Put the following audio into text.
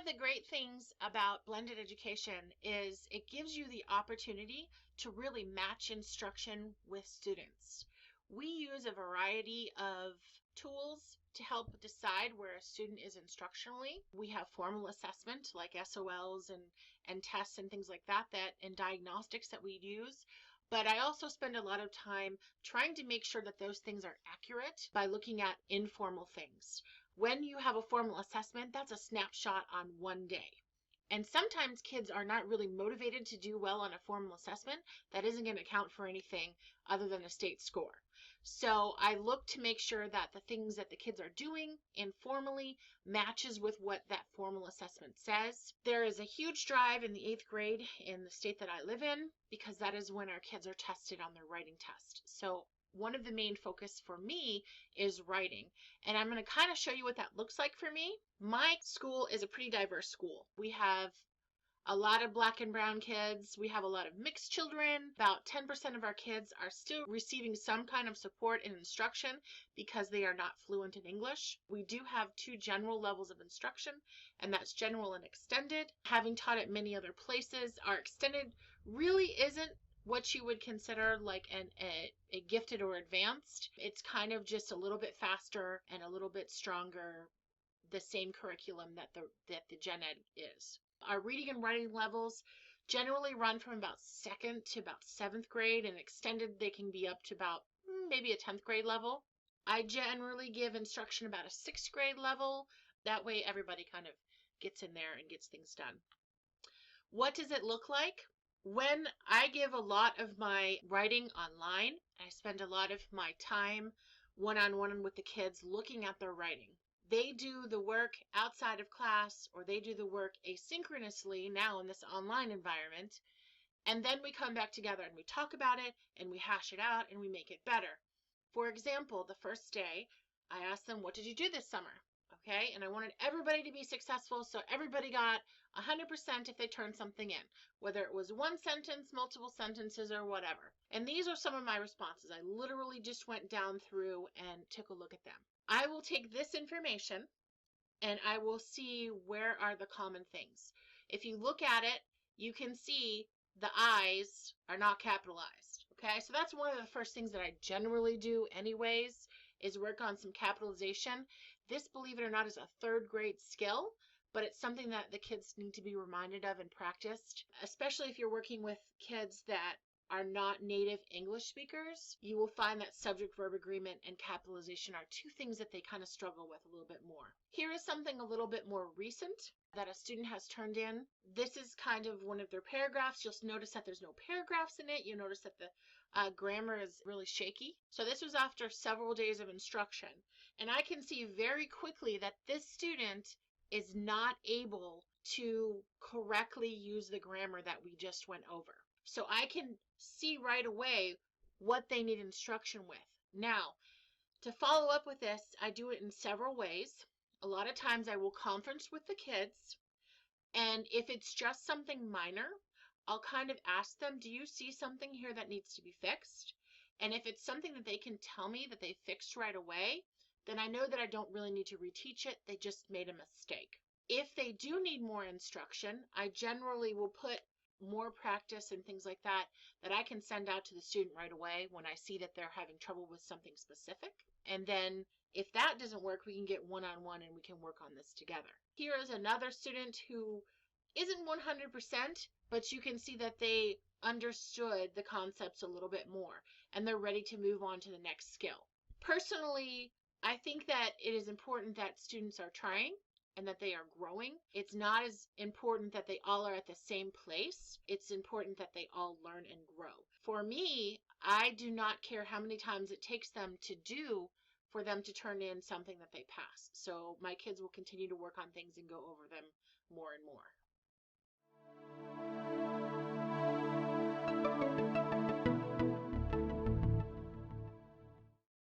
of the great things about blended education is it gives you the opportunity to really match instruction with students. We use a variety of tools to help decide where a student is instructionally. We have formal assessment like SOLs and tests and things like that, and diagnostics that we use. But I also spend a lot of time trying to make sure that those things are accurate by looking at informal things. When you have a formal assessment, that's a snapshot on one day. And sometimes kids are not really motivated to do well on a formal assessment. That isn't going to count for anything other than a state score. So I look to make sure that the things that the kids are doing informally matches with what that formal assessment says. There is a huge drive in the 8th grade in the state that I live in because that is when our kids are tested on their writing test. So one of the main focus for me is writing. And I'm going to kind of show you what that looks like for me. My school is a pretty diverse school. We have a lot of black and brown kids. We have a lot of mixed children. About 10% of our kids are still receiving some kind of support and instruction because they are not fluent in English. We do have 2 general levels of instruction, and that's general and extended. Having taught at many other places, our extended really isn't what you would consider like a gifted or advanced. It's kind of just a little bit faster and a little bit stronger, the same curriculum that the gen ed is. Our reading and writing levels generally run from about 2nd to about 7th grade, and extended they can be up to about maybe a 10th grade level. I generally give instruction about a 6th grade level. That way everybody kind of gets in there and gets things done. What does it look like? When I give a lot of my writing online, I spend a lot of my time one-on-one with the kids looking at their writing. They do the work outside of class, or they do the work asynchronously now in this online environment, and then we come back together and we talk about it and we hash it out and we make it better. For example, the first day I asked them, what did you do this summer? Okay, and I wanted everybody to be successful, so everybody got 100% if they turned something in, whether it was one sentence, multiple sentences, or whatever. And these are some of my responses. I literally just went down through and took a look at them. I will take this information and I will see where are the common things. If you look at it, you can see the I's are not capitalized. Okay, so that's one of the first things that I generally do anyways, is work on some capitalization. This, believe it or not, is a 3rd grade skill, but it's something that the kids need to be reminded of and practiced, especially if you're working with kids that are not native English speakers. You will find that subject-verb agreement and capitalization are 2 things that they kind of struggle with a little bit more. Here is something a little bit more recent that a student has turned in. This is kind of one of their paragraphs. You'll notice that there's no paragraphs in it. You'll notice that the grammar is really shaky. So this was after several days of instruction. And I can see very quickly that this student is not able to correctly use the grammar that we just went over. So I can see right away what they need instruction with. Now, to follow up with this, I do it in several ways. A lot of times I will conference with the kids, and if it's just something minor, I'll kind of ask them, do you see something here that needs to be fixed? And if it's something that they can tell me that they fixed right away, then I know that I don't really need to reteach it. They just made a mistake. If they do need more instruction, I generally will put more practice and things like that I can send out to the student right away when I see that they're having trouble with something specific. And then if that doesn't work, we can get one-on-one and we can work on this together. Here is another student who isn't 100%, but you can see that they understood the concepts a little bit more and they're ready to move on to the next skill. Personally, I think that it is important that students are trying and that they are growing. It's not as important that they all are at the same place. It's important that they all learn and grow. For me, I do not care how many times it takes them to do for them to turn in something that they pass. So my kids will continue to work on things and go over them more and more.